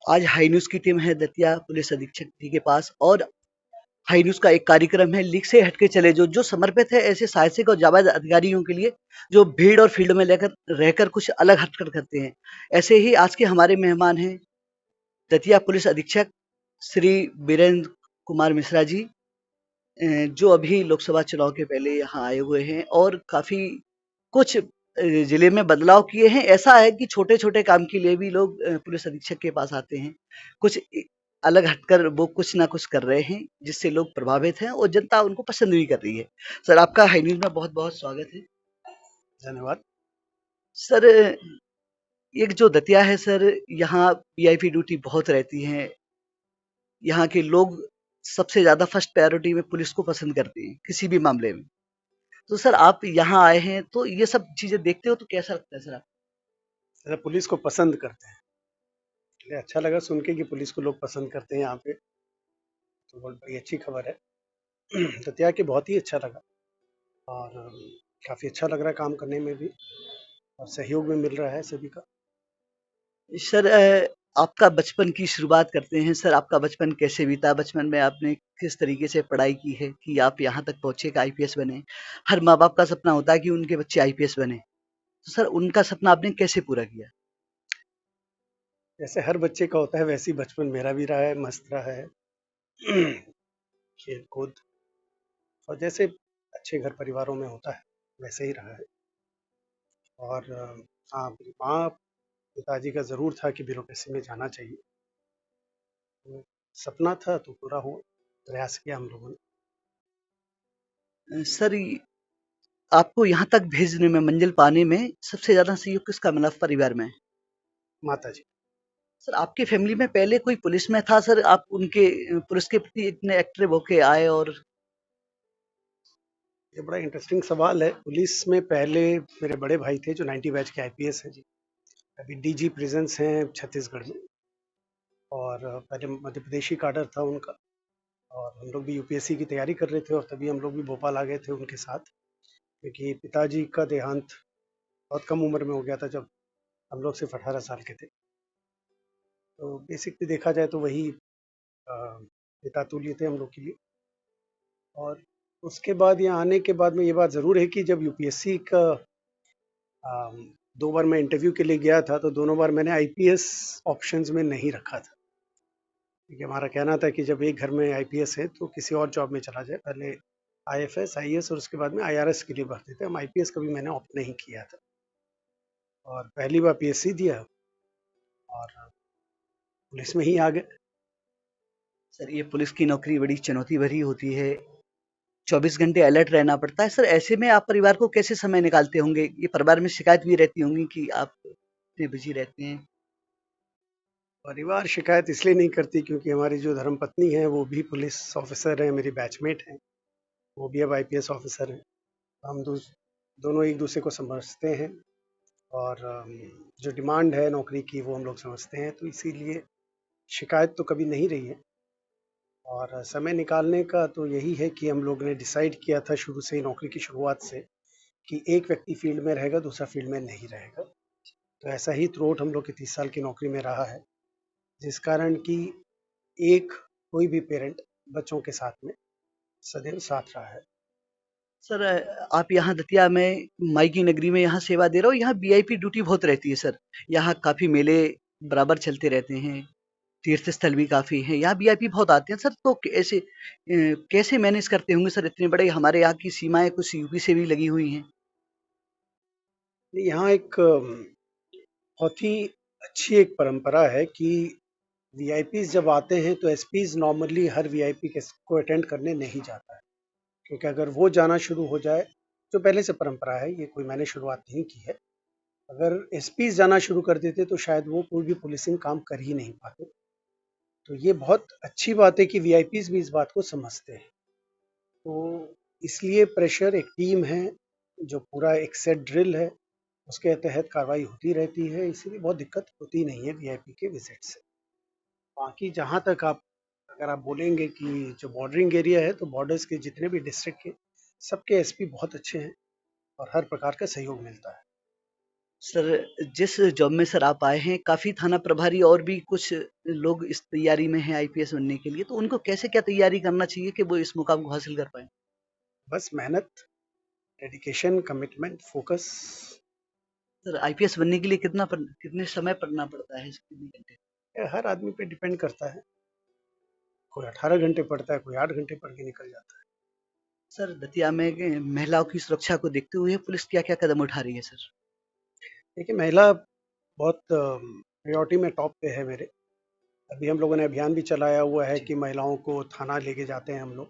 आज high news की team है दतिया पुलिस अधीक्षक जी के पास और हाई न्यूज़ का एक कार्यक्रम है लीक से हटके चले जो समर्पित है ऐसे साहसिक और जाबाज अधिकारियों के लिए जो भीड़ और फील्ड में लेकर रहकर कुछ अलग हटकर करते हैं। ऐसे ही आज के हमारे मेहमान हैं दतिया पुलिस अधीक्षक श्री बीरेंद्र कुमार मिश्रा जी, जो अभी लोकसभा चुनाव के पहले यहाँ आए हुए हैं और काफी कुछ जिले में बदलाव किए हैं। ऐसा है कि छोटे-छोटे काम के लिए भी लोग पुलिस अधीक्षक के पास आते हैं। कुछ अलग हटकर वो कुछ ना कुछ कर रहे हैं, जिससे लोग प्रभावित हैं और जनता उनको पसंद भी कर रही है। सर, आपका हाई न्यूज़ में बहुत-बहुत स्वागत है। धन्यवाद। सर, एक जो दतिया है सर, यहाँ वीआईपी ड्यूटी बहुत रहती है। यहाँ के लोग सबसे ज़्यादा फर्स्ट प्रायोरिटी में पुलिस को पसंद करते हैं, किसी भी मामले में। तो सर, आप यहाँ आए हैं तो ये सब चीज़ें देखते हो तो कैसा लगता है सर आपको? अच्छा, पुलिस को पसंद करते हैं। चलिए, अच्छा लगा सुन के कि पुलिस को लोग पसंद करते हैं यहाँ पे, तो बहुत बड़ी अच्छी खबर है। दतिया के बहुत ही अच्छा लगा और काफ़ी अच्छा लग रहा है काम करने में भी और सहयोग भी मिल रहा है सभी का। सर, आपका बचपन की शुरुआत करते हैं। सर, आपका बचपन कैसे बीता? बचपन में आपने किस तरीके से पढ़ाई की है कि आप यहाँ तक पहुँचे कि आईपीएस बने? हर माँ-बाप का सपना होता है कि उनके बच्चे आईपीएस बने। तो सर, उनका सपना आपने कैसे पूरा किया? जैसे हर बच्चे का होता है वैसे ही बचपन मेरा भी रहा है, मस्त रहा है। खेल कूद और जैसे अच्छे घर परिवारों में होता है वैसे ही रहा है। और हाँ, मेरी माँ पिताजी का ज़रूर था कि ब्यूरोक्रेसी में जाना चाहिए, तो सपना था तो पूरा हुआ, प्रयास किया हम लोगों ने। सर, आपको यहाँ तक भेजने में, मंज़िल पाने में सबसे ज़्यादा सहयोग किसका मिला परिवार में? माता जी। सर, आपकी फैमिली में पहले कोई पुलिस में था सर? आप उनके पुलिस के प्रति इतने एक्टिव होके आए और ये बड़ा इंटरेस्टिंग सवाल है। पुलिस में पहले मेरे बड़े भाई थे जो 90 बैच के आईपीएस हैं जी। अभी डीजी प्रिजेंस हैं छत्तीसगढ़ में और पहले मध्य प्रदेशी काडर था उनका और हम लोग भी यूपीएससी की तैयारी कर रहे थे और तभी हम लोग भी भोपाल आ गए थे उनके साथ, क्योंकि पिताजी का देहांत बहुत कम उम्र में हो गया था जब हम लोग सिर्फ 18 साल के थे। तो बेसिकली देखा जाए तो वही पिता तुल्य थे हम लोग के लिए। और उसके बाद यहाँ आने के बाद में ये बात ज़रूर है कि जब यूपीएससी का अम, 2 बार मैं इंटरव्यू के लिए गया था तो दोनों बार मैंने आईपीएस ऑप्शंस में नहीं रखा था, क्योंकि हमारा कहना था कि जब एक घर में आईपीएस है तो किसी और जॉब में चला जाए, पहले आईएफएस आईएएस और उसके बाद में आईआरएस के लिए भरते थे हम। आईपीएस कभी मैंने ऑप्ट नहीं किया था और पहली बार पीएससी दिया और पुलिस में ही आ गए। सर, ये पुलिस की नौकरी बड़ी चुनौती भरी होती है। 24 घंटे अलर्ट रहना पड़ता है। सर, ऐसे में आप परिवार को कैसे समय निकालते होंगे? ये परिवार में शिकायत भी रहती होंगी कि आप इतने बिज़ी रहते हैं। परिवार शिकायत इसलिए नहीं करती क्योंकि हमारी जो धर्मपत्नी है वो भी पुलिस ऑफिसर है, मेरी बैचमेट हैं, वो भी अब आईपीएस ऑफिसर हैं। हम दोनों एक दूसरे को समझते हैं और जो डिमांड है नौकरी की वो हम लोग समझते हैं, तो इसीलिए शिकायत तो कभी नहीं रही है। और समय निकालने का तो यही है कि हम लोग ने डिसाइड किया था शुरू से ही, नौकरी की शुरुआत से, कि एक व्यक्ति फील्ड में रहेगा, दूसरा फील्ड में नहीं रहेगा। तो ऐसा ही थ्रू आउट हम लोग की 30 साल की नौकरी में रहा है, जिस कारण कि एक कोई भी पेरेंट बच्चों के साथ में सदैव साथ रहा है। सर, आप यहाँ दतिया में माई की नगरी में यहाँ सेवा दे रहे हो, यहाँ वीआईपी ड्यूटी बहुत रहती है सर। यहाँ काफ़ी मेले बराबर चलते रहते हैं, तीर्थ स्थल भी काफ़ी हैं, यहाँ वीआईपी बहुत आते हैं सर। तो कैसे मैनेज करते होंगे सर? इतने बड़े हमारे यहाँ की सीमाएँ कुछ यूपी से भी लगी हुई हैं। यहाँ एक बहुत ही अच्छी एक परंपरा है कि वीआईपीज जब आते हैं तो एसपीज नॉर्मली हर वीआईपी के को अटेंड करने नहीं जाता है, क्योंकि अगर वो जाना शुरू हो जाए, जो पहले से परंपरा है, ये कोई मैंने शुरुआत नहीं की है, अगर एसपीज जाना शुरू कर देते तो शायद वो कोई भी पुलिसिंग काम कर ही नहीं पाते। तो ये बहुत अच्छी बात है कि वीआईपीज भी इस बात को समझते हैं। तो इसलिए प्रेशर, एक टीम है जो पूरा एक सेट ड्रिल है, उसके तहत कार्रवाई होती रहती है, इसीलिए बहुत दिक्कत होती नहीं है वीआईपी के विजिट से। बाकी जहाँ तक आप अगर आप बोलेंगे कि जो बॉर्डरिंग एरिया है, तो बॉर्डर्स के जितने भी डिस्ट्रिक्ट के सबके एसपी बहुत अच्छे हैं और हर प्रकार का सहयोग मिलता है। सर, जिस जॉब में सर आप आए हैं, काफ़ी थाना प्रभारी और भी कुछ लोग इस तैयारी में हैं आईपीएस बनने के लिए, तो उनको कैसे क्या तैयारी करना चाहिए कि वो इस मुकाम को हासिल कर पाएँ? बस मेहनत, dedication, commitment, focus. Sir, IPS बनने के लिए कितने समय पढ़ना पड़ता है? कितने घंटे? हर आदमी पे डिपेंड करता है। कोई 18 घंटे पढ़ता है, कोई 8 घंटे पढ़ के निकल जाता है। सर, दतिया में महिलाओं की सुरक्षा को देखते हुए पुलिस क्या-क्या कदम उठा रही है सर? देखिए, महिला बहुत प्रायोरिटी में टॉप पे है मेरे। अभी हम लोगों ने अभियान भी चलाया हुआ है जी। कि महिलाओं को थाना लेके जाते हैं हम लोग।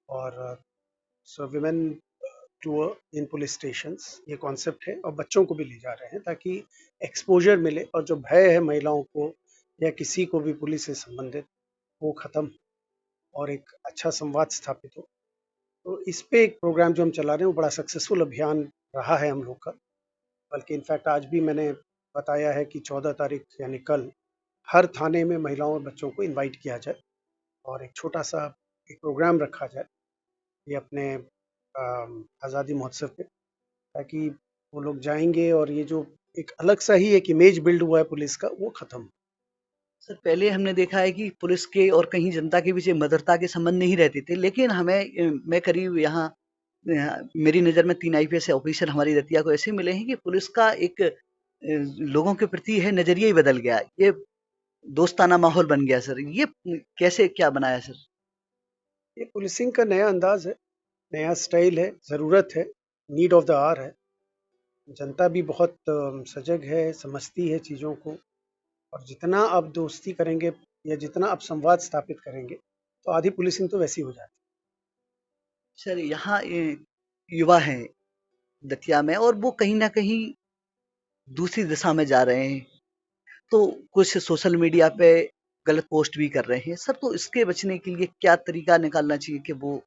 और so women to in police stations, ये कॉन्सेप्ट है, और बच्चों को भी ले जा रहे हैं ताकि एक्सपोजर मिले और जो भय है महिलाओं को या किसी को भी पुलिस से संबंधित, वो खत्म और एक अच्छा संवाद स्थापित हो। तो इस पे एक प्रोग्राम जो हम चला रहे हैं वो बड़ा सक्सेसफुल अभियान रहा है हम लोग का। बल्कि इनफैक्ट आज भी मैंने बताया है कि 14 तारीख यानी कल हर थाने में महिलाओं और बच्चों को इनवाइट किया जाए और एक छोटा सा एक प्रोग्राम रखा जाए ये अपने आज़ादी महोत्सव पे, ताकि वो लोग जाएंगे और ये जो एक अलग सा ही एक इमेज बिल्ड हुआ है पुलिस का, वो खत्म हो। सर, पहले हमने देखा है कि पुलिस के और कहीं जनता के बीच एक मधुरता के संबंध नहीं रहते थे, लेकिन मैं करीब यहाँ मेरी नज़र में 3 आईपीएस ऑफिसर हमारी दतिया को ऐसे मिले हैं कि पुलिस का एक लोगों के प्रति है नज़रिया ही बदल गया। ये दोस्ताना माहौल बन गया सर। ये कैसे क्या बनाया सर? ये पुलिसिंग का नया अंदाज है, नया स्टाइल है, ज़रूरत है, नीड ऑफ द आवर है। जनता भी बहुत सजग है, समझती है चीज़ों को। और जितना आप दोस्ती करेंगे या जितना आप संवाद स्थापित करेंगे, तो आधी पुलिसिंग तो वैसी हो जाती सर, यहाँ युवा हैं दतिया में और वो कहीं न कहीं दूसरी दिशा में जा रहे हैं। तो कुछ सोशल मीडिया पे गलत पोस्ट भी कर रहे हैं। सर, तो इसके बचने के लिए क्या तरीका निकालना चाहिए कि वो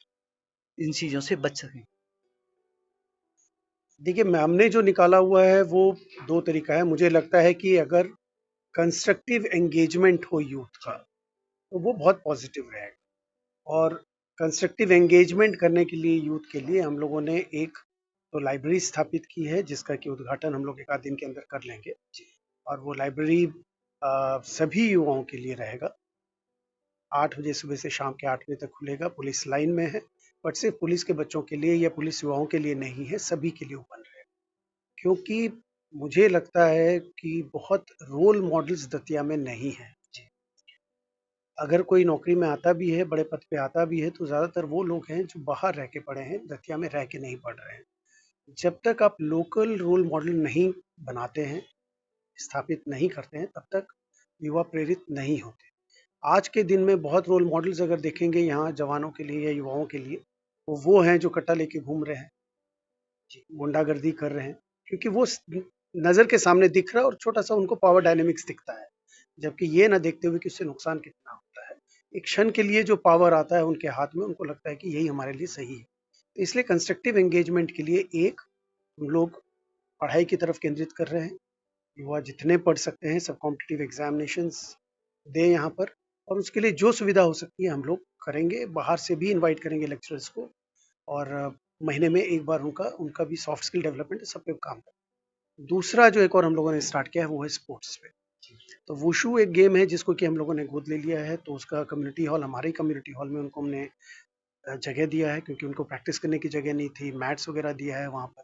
इन चीज़ों से बच सकें? है। देखिए, हमने जो निकाला हुआ है वो दो तरीका है। मुझे लगता है कि अगर कंस्ट्रक्टिव एंगेजमेंट हो यूथ का, तो वो बहुत पॉजिटिव रहेगा। और कंस्ट्रक्टिव एंगेजमेंट करने के लिए यूथ के लिए हम लोगों ने एक तो लाइब्रेरी स्थापित की है, जिसका कि उद्घाटन हम लोग एक आध दिन के अंदर कर लेंगे। और वो लाइब्रेरी सभी युवाओं के लिए रहेगा। 8 बजे सुबह से शाम के 8 बजे तक खुलेगा। पुलिस लाइन में है, बट सिर्फ पुलिस के बच्चों के लिए या पुलिस युवाओं के लिए नहीं है, सभी के लिए ओपन रहेगा। क्योंकि मुझे लगता है कि बहुत रोल मॉडल्स दतिया में नहीं है। अगर कोई नौकरी में आता भी है, बड़े पद पे आता भी है, तो ज़्यादातर वो लोग हैं जो बाहर रह के पढ़े हैं, दतिया में रह के नहीं पढ़ रहे हैं। जब तक आप लोकल रोल मॉडल नहीं बनाते हैं, स्थापित नहीं करते हैं, तब तक युवा प्रेरित नहीं होते। आज के दिन में बहुत रोल मॉडल्स अगर देखेंगे यहाँ जवानों के लिए या युवाओं के लिए, वो हैं जो कट्टा लेके घूम रहे हैं, गुंडागर्दी कर रहे हैं, क्योंकि वो नज़र के सामने दिख रहा है और छोटा सा उनको पावर डायनेमिक्स दिखता है, जबकि ये ना देखते हुए कि उससे नुकसान कितना होता है। एक क्षण के लिए जो पावर आता है उनके हाथ में, उनको लगता है कि यही हमारे लिए सही है। तो इसलिए कंस्ट्रक्टिव एंगेजमेंट के लिए एक हम लोग पढ़ाई की तरफ केंद्रित कर रहे हैं। युवा जितने पढ़ सकते हैं सब कॉम्पिटिटिव एग्जामिनेशंस दें यहाँ पर, और उसके लिए जो सुविधा हो सकती है हम लोग करेंगे। बाहर से भी इनवाइट करेंगे लेक्चरर्स को, और महीने में एक बार उनका उनका भी सॉफ्ट स्किल डेवलपमेंट सब पे काम करें। दूसरा जो एक और हम लोगों ने स्टार्ट किया है वो है स्पोर्ट्स पे। तो वुशु एक गेम है जिसको कि हम लोगों ने गोद ले लिया है, तो उसका कम्युनिटी हॉल, हमारे ही कम्युनिटी हॉल में उनको हमने जगह दिया है, क्योंकि उनको प्रैक्टिस करने की जगह नहीं थी। मैट्स वगैरह दिया है वहाँ पर,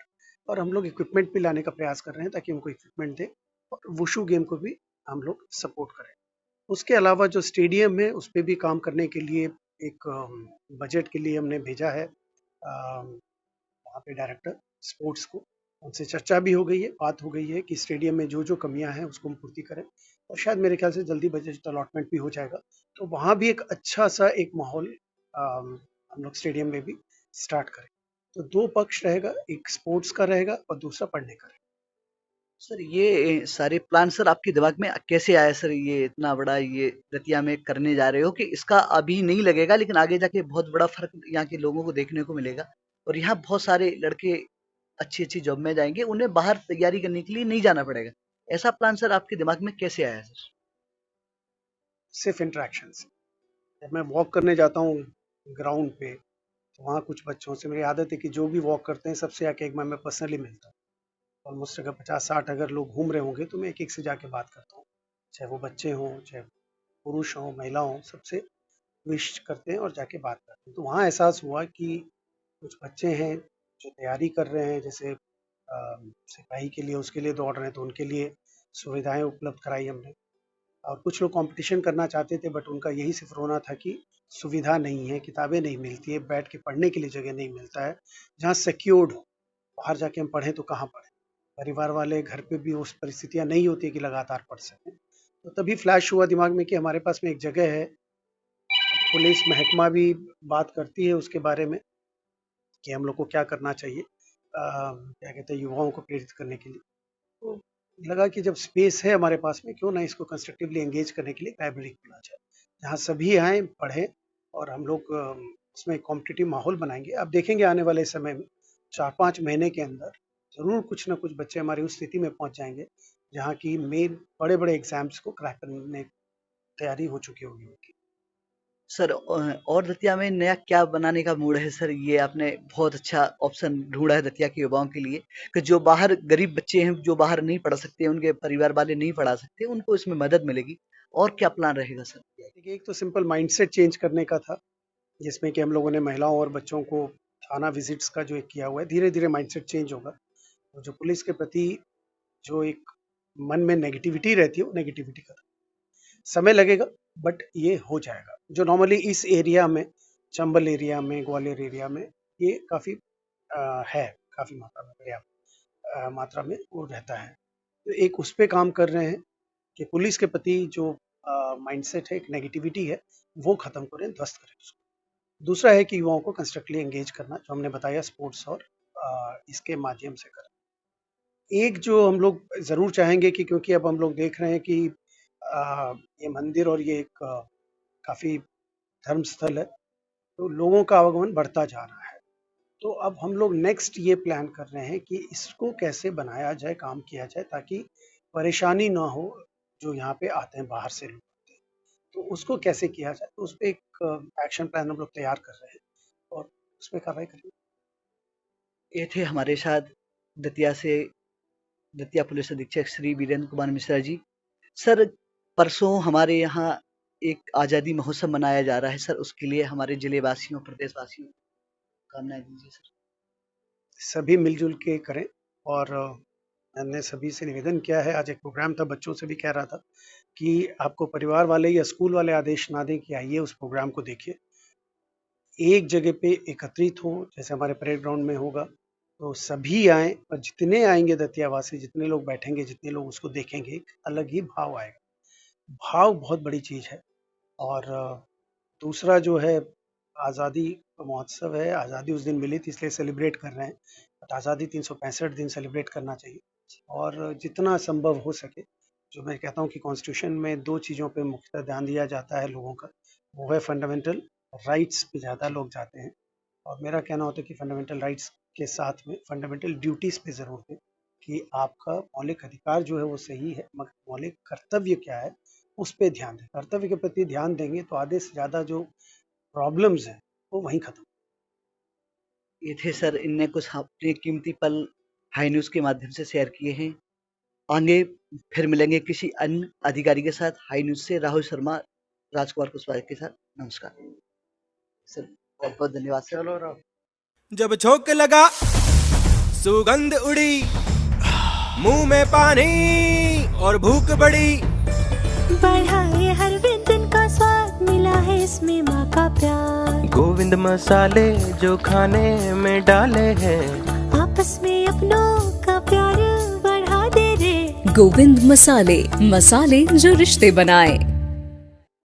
और हम लोग इक्विपमेंट भी लाने का प्रयास कर रहे हैं ताकि उनको इक्विपमेंट दें और वुशु गेम को भी हम लोग सपोर्ट करें। उसके अलावा जो स्टेडियम है उस पे भी काम करने के लिए एक बजट के लिए हमने भेजा है वहाँ पे डायरेक्टर स्पोर्ट्स को। उनसे चर्चा भी हो गई है, बात हो गई है कि स्टेडियम में जो जो कमियां हैं उसको हम पूर्ति करें, और शायद मेरे ख्याल से जल्दी बजट अलॉटमेंट भी हो जाएगा। तो वहाँ भी एक अच्छा सा एक माहौल हम लोग स्टेडियम में भी स्टार्ट करें। तो दो पक्ष रहेगा, एक स्पोर्ट्स का रहेगा और दूसरा पढ़ने का रहेगा। सर, ये सारे प्लान सर आपके दिमाग में कैसे आया सर? ये इतना बड़ा ये दतिया में करने जा रहे हो कि इसका अभी नहीं लगेगा लेकिन आगे जाके बहुत बड़ा फ़र्क यहाँ के लोगों को देखने को मिलेगा और यहाँ बहुत सारे लड़के अच्छी-अच्छी जॉब में जाएँगे, उन्हें बाहर तैयारी करने के लिए नहीं जाना पड़ेगा। ऐसा प्लान सर आपके दिमाग में कैसे आया सर? सिर्फ इंटरेक्शन से। जब मैं वॉक करने जाता हूँ ग्राउंड पे, तो वहाँ कुछ बच्चों से मेरी आदत है कि जो भी वॉक करते हैं सबसे आके एक बार मैं पर्सनली मिलता हूँ। ऑलमोस्ट अगर 50-60 अगर लोग घूम रहे होंगे तो मैं एक-एक से जाके बात करता हूँ। चाहे वो बच्चे हों, चाहे पुरुष हों, महिला हों, सबसे विश करते हैं और जाके बात करते हैं। तो वहाँ एहसास हुआ कि कुछ बच्चे हैं जो तैयारी कर रहे हैं, जैसे सिपाही के लिए उसके लिए दौड़ रहे हैं, तो उनके लिए सुविधाएँ उपलब्ध कराई हमने। और कुछ लोग कंपटीशन करना चाहते थे, बट उनका यही सिर्फ रोना था कि सुविधा नहीं है, किताबें नहीं मिलती है, बैठ के पढ़ने के लिए जगह नहीं मिलता है, जहाँ सिक्योर्ड हो। बाहर जाके हम पढ़ें तो कहाँ पढ़ें? परिवार वाले घर पे भी उस परिस्थितियाँ नहीं होती है कि लगातार पढ़ सकें। तो तभी फ्लैश हुआ दिमाग में कि हमारे पास में एक जगह है, पुलिस महकमा भी बात करती है उसके बारे में कि हम लोग को क्या करना चाहिए, क्या कहते हैं, युवाओं को प्रेरित करने के लिए। तो लगा कि जब स्पेस है हमारे पास में, क्यों ना इसको कंस्ट्रक्टिवली एंगेज करने के लिए लाइब्रेरी खोला जाए, जहाँ सभी आएँ, पढ़ें और हम लोग उसमें एक कॉम्पिटिटिव माहौल बनाएँगे। आप देखेंगे आने वाले समय में 4-5 महीने के अंदर ज़रूर कुछ ना कुछ बच्चे हमारे उस स्थिति में पहुँच जाएँगे, जहाँ की मेन बड़े-बड़े एग्ज़ाम्स को क्रैक करने की तैयारी हो चुकी होगी उनकी। सर और दतिया में नया क्या बनाने का मूड है सर? ये आपने बहुत अच्छा ऑप्शन ढूँढा है दतिया के युवाओं के लिए कि जो बाहर गरीब बच्चे हैं, जो बाहर नहीं पढ़ सकते, उनके परिवार वाले नहीं पढ़ा सकते, उनको इसमें मदद मिलेगी। और क्या प्लान रहेगा सर? देखिए, एक तो सिंपल माइंडसेट चेंज करने का था, जिसमें कि हम लोगों ने महिलाओं और बच्चों को थाना विजिट्स का जो एक किया हुआ है, धीरे-धीरे माइंडसेट चेंज होगा। और जो पुलिस के प्रति जो एक मन में नेगेटिविटी रहती है, वो नेगेटिविटी खत्म, समय लगेगा बट ये हो जाएगा। जो नॉर्मली इस एरिया में, चंबल एरिया में, ग्वालियर एरिया में ये काफ़ी है, काफ़ी मात्रा में, पर्याप्त मात्रा में वो रहता है। तो एक उस पे काम कर रहे हैं कि पुलिस के प्रति जो माइंडसेट है, एक नेगेटिविटी है, वो ख़त्म करें, ध्वस्त करें उसको। दूसरा है कि युवाओं को कंस्ट्रक्टिवली एंगेज करना, जो हमने बताया स्पोर्ट्स और इसके माध्यम से करें। एक जो हम लोग ज़रूर चाहेंगे कि क्योंकि अब हम लोग देख रहे हैं कि ये मंदिर और ये एक काफ़ी धर्म स्थल है, तो लोगों का आवागमन बढ़ता जा रहा है। तो अब हम लोग नेक्स्ट ये प्लान कर रहे हैं कि इसको कैसे बनाया जाए, काम किया जाए, ताकि परेशानी ना हो जो यहाँ पे आते हैं बाहर से लोग आते हैं। तो उसको कैसे किया जाए, तो उस पे एक एक्शन प्लान हम लोग तैयार कर रहे हैं और उस पे कार्रवाई करेंगे। ये थे हमारे साथ दतिया से दतिया पुलिस अधीक्षक श्री वीरेंद्र कुमार मिश्रा जी। सर, परसों हमारे यहाँ एक आज़ादी महोत्सव मनाया जा रहा है सर, उसके लिए हमारे जिले वासियों, प्रदेश वासियों को कामनाएं दीजिए सर। सभी मिलजुल के करें और मैंने सभी से निवेदन किया है, आज एक प्रोग्राम था, बच्चों से भी कह रहा था कि आपको परिवार वाले या स्कूल वाले आदेश ना दें कि आइए उस प्रोग्राम को देखिए, एक जगह पे एकत्रित हों, जैसे हमारे परेड ग्राउंड में होगा, तो सभी आएँ और जितने आएँगे दतियावासी, जितने लोग बैठेंगे, जितने लोग उसको देखेंगे, एक अलग ही भाव आएगा। भाव बहुत बड़ी चीज़ है। और दूसरा जो है, आज़ादी का महोत्सव है, आज़ादी उस दिन मिली थी इसलिए सेलिब्रेट कर रहे हैं, बट आज़ादी 365 दिन सेलिब्रेट करना चाहिए और जितना संभव हो सके, जो मैं कहता हूँ कि कॉन्स्टिट्यूशन में 2 चीज़ों पे मुख्यतः ध्यान दिया जाता है लोगों का, वो है फंडामेंटल राइट्स पे ज़्यादा लोग जाते हैं और मेरा कहना होता है कि फंडामेंटल राइट्स के साथ में फंडामेंटल ड्यूटीज़ पे ज़रूर दें कि आपका मौलिक अधिकार जो है वो सही है, मगर मौलिक कर्तव्य क्या है, उस पे ध्यान दें। कर्तव्य के प्रति ध्यान देंगे तो आधे से ज़्यादा जो प्रॉब्लम्स हैं, वो वहीं खत्म। ये थे सर, इनने कुछ अपने कीमती पल हाई न्यूज़ के माध्यम से शेयर किए हैं। आगे फिर मिलेंगे किसी अन्य अधिकारी के साथ। हाई न्यूज़ से राहुल शर्मा, राजकुमार कुशवाहा के साथ। नमस्कार सर, बहुत बहुत धन्यवाद सर। चलो राव। जब झोंक लगा सुगंध उड़ी, मुंह में पानी और भूख बढ़ी, बढ़ा ये हर व्यंजन का स्वाद, मिला है इसमें माँ का प्यार। गोविंद मसाले जो खाने में डाले हैं, आपस में अपनों का प्यार बढ़ा दे रे। गोविंद मसाले, मसाले जो रिश्ते बनाए।